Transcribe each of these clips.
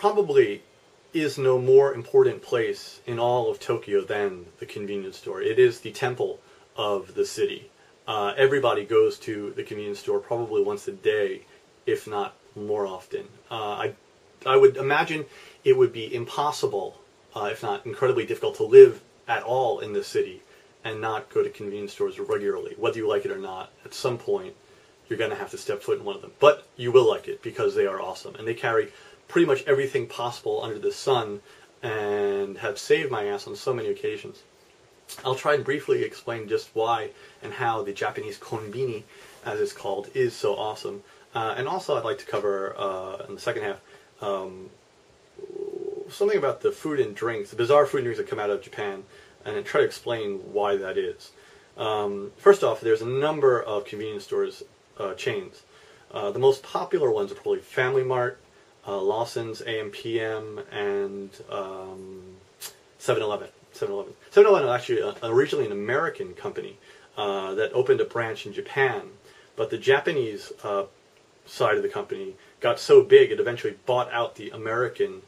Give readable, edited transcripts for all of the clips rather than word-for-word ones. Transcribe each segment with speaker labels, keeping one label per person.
Speaker 1: probably is no more important place in all of Tokyo than the convenience store. It is the temple of the city. Everybody goes to the convenience store probably once a day, if not more often. I would imagine it would be impossible, if not incredibly difficult, to live at all in the city and not go to convenience stores regularly. Whether you like it or not, at some point you're going to have to step foot in one of them. But you will like it because they are awesome. And they carry pretty much everything possible under the sun and have saved my ass on so many occasions. I'll try and briefly explain just why and how the Japanese conbini, as it's called, is so awesome. And also I'd like to cover, in the second half, something about the food and drinks, the bizarre food and drinks that come out of Japan, and try to explain why that is. First off, there's a number of convenience stores chains. The most popular ones are probably Family Mart, Lawson's, AM/PM, and 7-Eleven. 7-Eleven. 7-Eleven is actually originally an American company that opened a branch in Japan, but the Japanese side of the company got so big it eventually bought out the American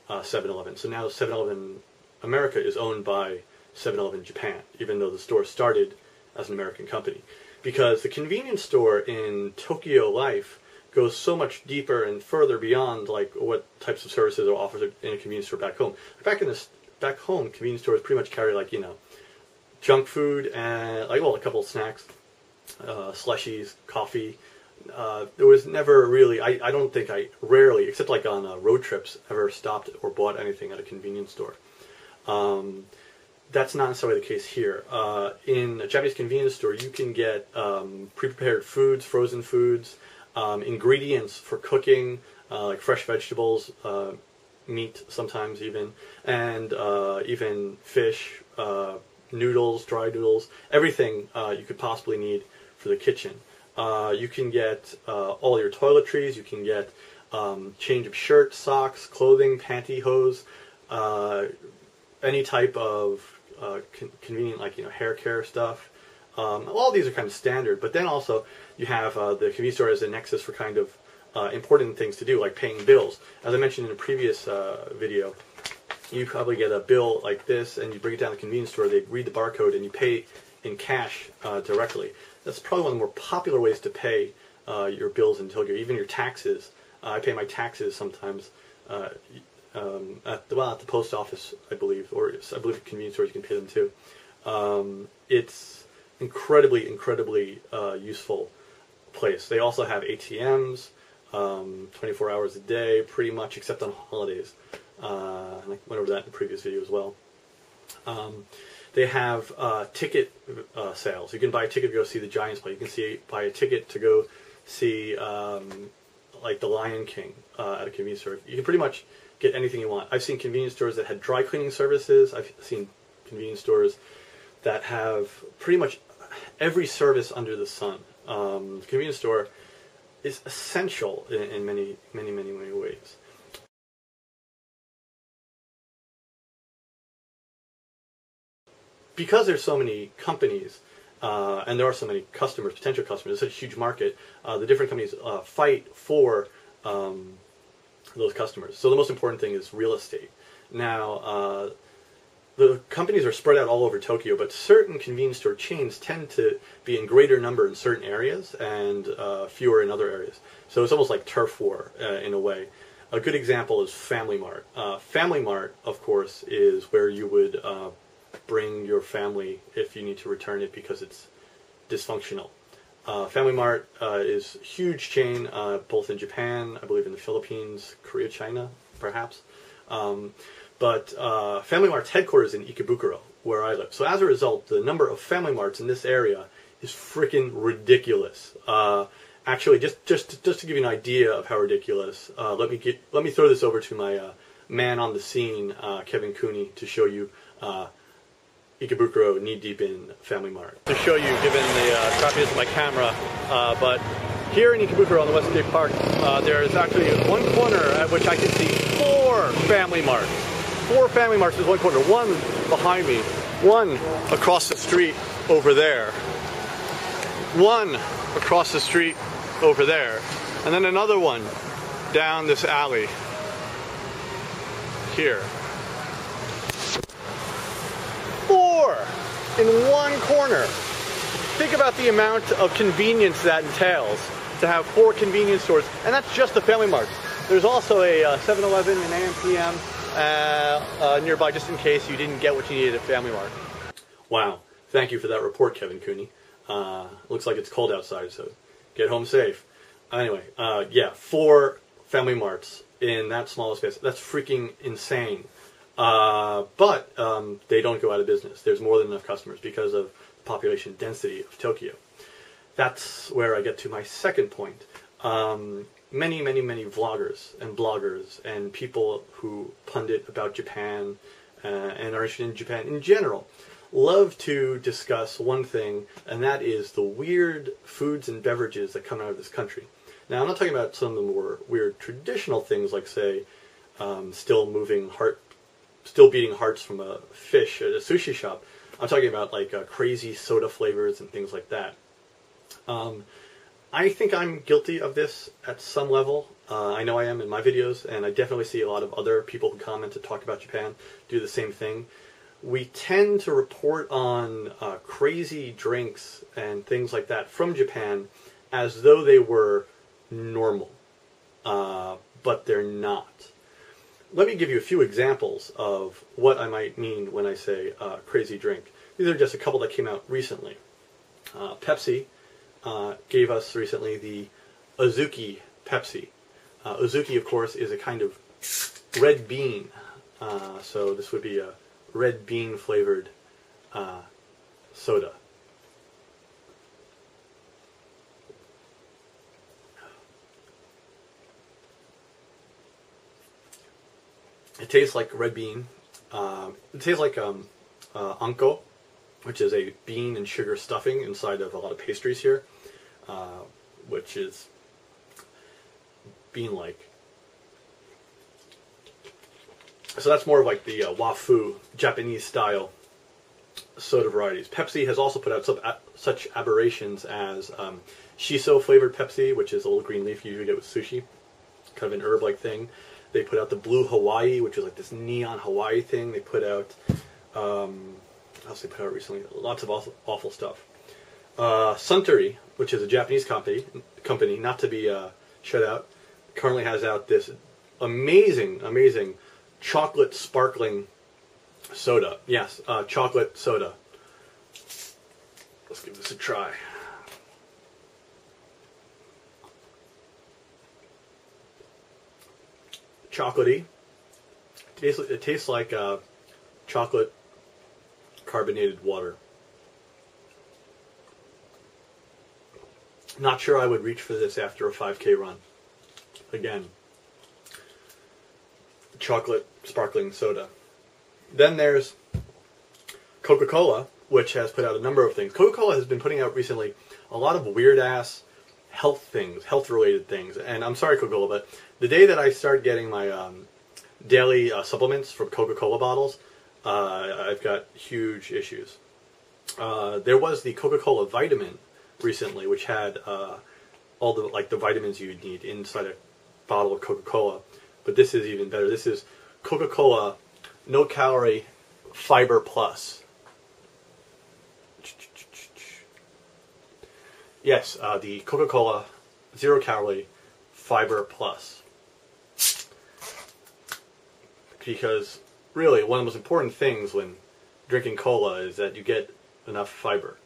Speaker 1: 7-Eleven. So now 7-Eleven America is owned by 7-Eleven Japan, even though the store started as an American company. Because the convenience store in Tokyo life goes so much deeper and further beyond like what types of services are offered in a convenience store back home. Back home, convenience stores pretty much carry, like, you know, junk food and, like, well, a couple of snacks, slushies, coffee. There was never really, I don't think I rarely, except like on road trips, ever stopped or bought anything at a convenience store. That's not necessarily the case here. In a Japanese convenience store, you can get pre-prepared foods, frozen foods, ingredients for cooking, like fresh vegetables, meat sometimes even, and even fish, noodles, dry noodles, everything you could possibly need for the kitchen. You can get all your toiletries, you can get change of shirts, socks, clothing, pantyhose, any type of convenient, like, you know, hair care stuff. All these are kind of standard, but then also you have the convenience store as a nexus for kind of important things to do, like paying bills. As I mentioned in a previous video, you probably get a bill like this, and you bring it down to the convenience store, they read the barcode, and you pay in cash directly. That's probably one of the more popular ways to pay your bills in Tokyo, even your taxes. I pay my taxes sometimes at the post office, I believe, or I believe at convenience stores you can pay them too. It's incredibly useful place. They also have ATMs, 24 hours a day, pretty much, except on holidays. And I went over that in the previous video as well. They have ticket sales. You can buy a ticket to go see the Giants play. You can buy a ticket to go see like the Lion King at a convenience store. You can pretty much get anything you want. I've seen convenience stores that had dry cleaning services. I've seen convenience stores that have pretty much every service under the sun. The convenience store is essential in many ways. Because there's so many companies, and there are so many customers, potential customers, it's such a huge market, the different companies fight for those customers. So the most important thing is real estate. Now, the companies are spread out all over Tokyo, but certain convenience store chains tend to be in greater number in certain areas and fewer in other areas. So it's almost like turf war in a way. A good example is Family Mart. Family Mart, of course, is where you would bring your family if you need to return it because it's dysfunctional. Family Mart is a huge chain, both in Japan, I believe in the Philippines, Korea, China, perhaps. But Family Mart's headquarters in Ikebukuro, where I live. So as a result, the number of Family Marts in this area is freaking ridiculous. Actually, just to give you an idea of how ridiculous, let me throw this over to my man on the scene, Kevin Cooney, to show you Ikebukuro knee-deep in Family Mart. To show you, given the crappiness of my camera, but here in Ikebukuro on the Westgate Park, there is actually one corner at which I can see 4 Family Marts. 4 Family Marts is one corner. One behind me, one across the street over there, one across the street over there, and then another one down this alley. here. 4 in one corner. Think about the amount of convenience that entails to have 4 convenience stores, and that's just the Family Mart. There's also a 7-Eleven, an AM PM nearby, just in case you didn't get what you needed at Family Mart. Wow, thank you for that report, Kevin Cooney. Looks like it's cold outside, so get home safe. Anyway, yeah, 4 Family Marts in that small space. That's freaking insane. But they don't go out of business. There's more than enough customers because of the population density of Tokyo. That's where I get to my second point. Many vloggers and bloggers and people who pundit about Japan and are interested in Japan in general love to discuss one thing, and that is the weird foods and beverages that come out of this country. Now, I'm not talking about some of the more weird traditional things like, say, still beating hearts from a fish at a sushi shop. I'm talking about like crazy soda flavors and things like that. I think I'm guilty of this at some level. I know I am in my videos, and I definitely see a lot of other people who comment to talk about Japan do the same thing. We tend to report on crazy drinks and things like that from Japan as though they were normal, but they're not. Let me give you a few examples of what I might mean when I say crazy drink. These are just a couple that came out recently. Pepsi gave us recently the Azuki Pepsi. Azuki, of course, is a kind of red bean. So this would be a red bean flavored soda. It tastes like red bean. It tastes like anko, which is a bean and sugar stuffing inside of a lot of pastries here, which is bean-like. So that's more of like the wafu, Japanese-style soda varieties. Pepsi has also put out such aberrations as shiso-flavored Pepsi, which is a little green leaf you usually get with sushi, kind of an herb-like thing. They put out the Blue Hawaii, which is like this neon Hawaii thing. They put out, what else they put out recently? Lots of awful stuff. Suntory, which is a Japanese company, not to be shut out, currently has out this amazing chocolate sparkling soda. Yes, chocolate soda. Let's give this a try. Chocolatey. It tastes like chocolate carbonated water. Not sure I would reach for this after a 5K run. Again, chocolate sparkling soda. Then there's Coca-Cola, which has put out a number of things. Coca-Cola has been putting out recently a lot of weird-ass health things, health-related things. And I'm sorry, Coca-Cola, but the day that I start getting my daily supplements from Coca-Cola bottles, I've got huge issues. There was the Coca-Cola vitamin recently, which had all the vitamins you need inside a bottle of Coca-Cola. But this is even better. This is Coca-Cola No Calorie Fiber Plus. Yes, the Coca-Cola 0 Calorie Fiber Plus. Because really, one of the most important things when drinking cola is that you get enough fiber.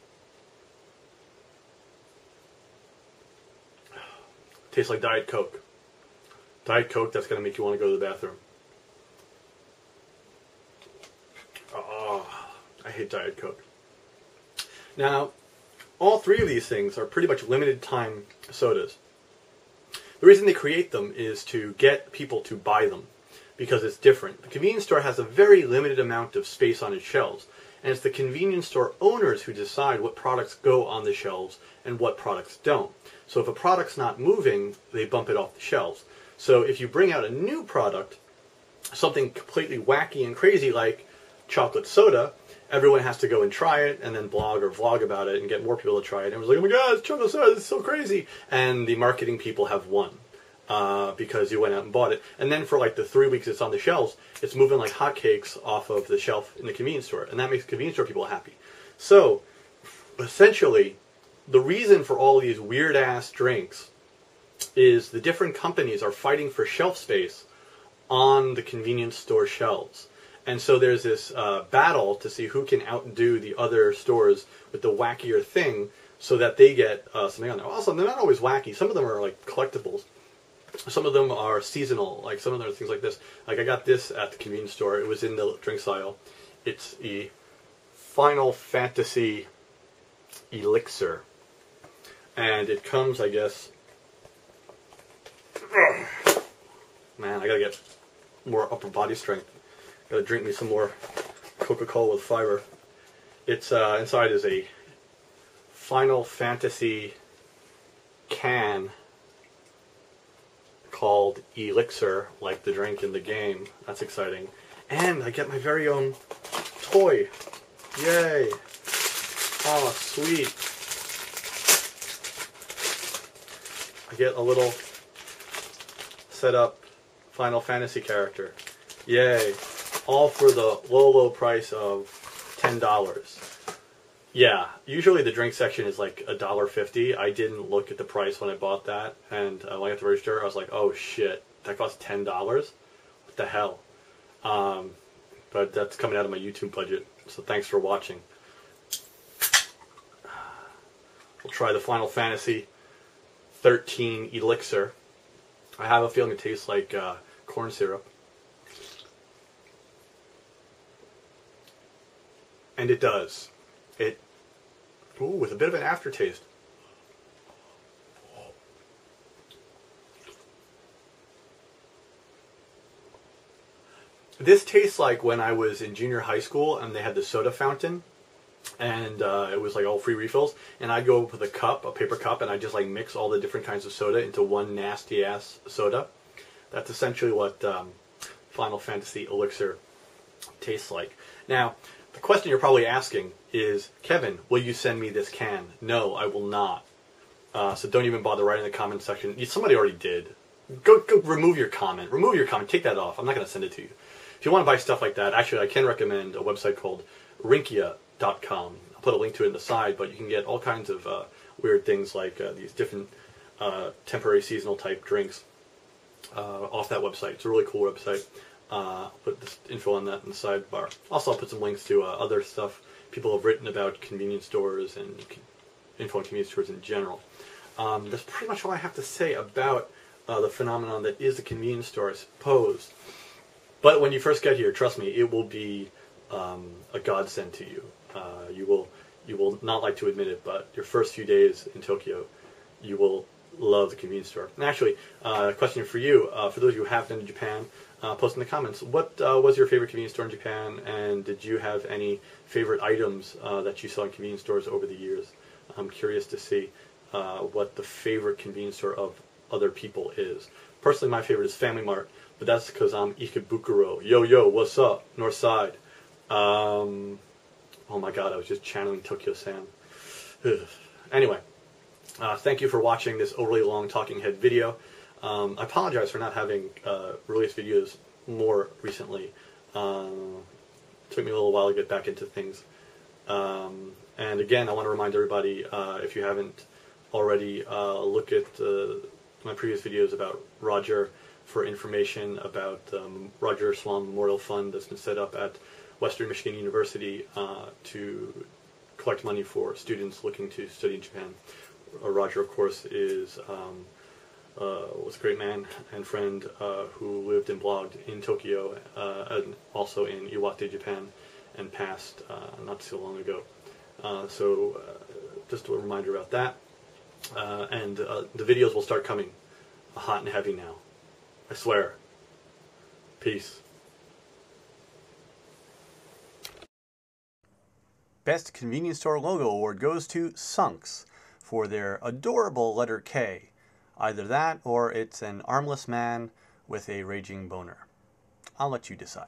Speaker 1: Tastes like Diet Coke. Diet Coke, that's going to make you want to go to the bathroom. Oh, I hate Diet Coke. Now, all three of these things are pretty much limited time sodas. The reason they create them is to get people to buy them, because it's different. The convenience store has a very limited amount of space on its shelves, and it's the convenience store owners who decide what products go on the shelves and what products don't. So if a product's not moving, they bump it off the shelves. So if you bring out a new product, something completely wacky and crazy like chocolate soda, everyone has to go and try it and then blog or vlog about it and get more people to try it. And everyone's like, oh my god, it's chocolate soda, it's so crazy. And the marketing people have won. because you went out and bought it. And then for like the 3 weeks it's on the shelves, it's moving like hotcakes off of the shelf in the convenience store. And that makes convenience store people happy. So, essentially, the reason for all these weird-ass drinks is the different companies are fighting for shelf space on the convenience store shelves. And so there's this battle to see who can outdo the other stores with the wackier thing so that they get something on there. Also, they're not always wacky. Some of them are like collectibles. Some of them are seasonal. Like some of them are things like this. Like I got this at the convenience store. It was in the drinks aisle. It's a Final Fantasy elixir. And it comes, I guess... Man, I gotta get more upper body strength. Gotta drink me some more Coca-Cola with fiber. It's inside is a Final Fantasy can called Elixir, like the drink in the game. That's exciting. And I get my very own toy. Yay! Oh, sweet. I get a little set up Final Fantasy character. Yay. All for the low, low price of $10. Yeah, usually the drink section is like $1.50. I didn't look at the price when I bought that, and when I got to the register, I was like, oh shit, that costs $10? What the hell? But that's coming out of my YouTube budget, so thanks for watching. We'll try the Final Fantasy 13 elixir. I have a feeling it tastes like corn syrup. And it does. Ooh, with a bit of an aftertaste. This tastes like when I was in junior high school and they had the soda fountain. And it was like all free refills. And I'd go up with a cup, a paper cup, and I'd just like mix all the different kinds of soda into one nasty ass soda. That's essentially what Final Fantasy Elixir tastes like. Now, the question you're probably asking is, Kevin, will you send me this can? No, I will not. So don't even bother writing in the comment section. Somebody already did. Go remove your comment. Remove your comment. Take that off. I'm not going to send it to you. If you want to buy stuff like that, actually, I can recommend a website called Rinkia.com. I'll put a link to it in the side, but you can get all kinds of weird things like these different temporary seasonal type drinks off that website. It's a really cool website. I'll put this info on that in the sidebar. Also, I'll put some links to other stuff people have written about convenience stores and info on convenience stores in general. That's pretty much all I have to say about the phenomenon that is a convenience store, I suppose. But when you first get here, trust me, it will be a godsend to you. You will not like to admit it, but your first few days in Tokyo, you will love the convenience store. And actually, a question for you, for those of you who have been to Japan, post in the comments, what was your favorite convenience store in Japan, and did you have any favorite items that you saw in convenience stores over the years? I'm curious to see what the favorite convenience store of other people is. Personally, my favorite is Family Mart, but that's because I'm Ikebukuro. Yo, yo, what's up? North Side. Oh my god, I was just channeling Tokyo-san. Anyway, thank you for watching this overly long talking head video. I apologize for not having released videos more recently. Took me a little while to get back into things. And again, I want to remind everybody, if you haven't already, look at my previous videos about Roger for information about the Roger Swan Memorial Fund that's been set up at Western Michigan University to collect money for students looking to study in Japan. Roger, of course, was a great man and friend who lived and blogged in Tokyo and also in Iwate, Japan, and passed not so long ago. So just a reminder about that. And the videos will start coming hot and heavy now. I swear. Peace. Best Convenience Store Logo Award goes to Sunks for their adorable letter K. Either that or it's an armless man with a raging boner. I'll let you decide.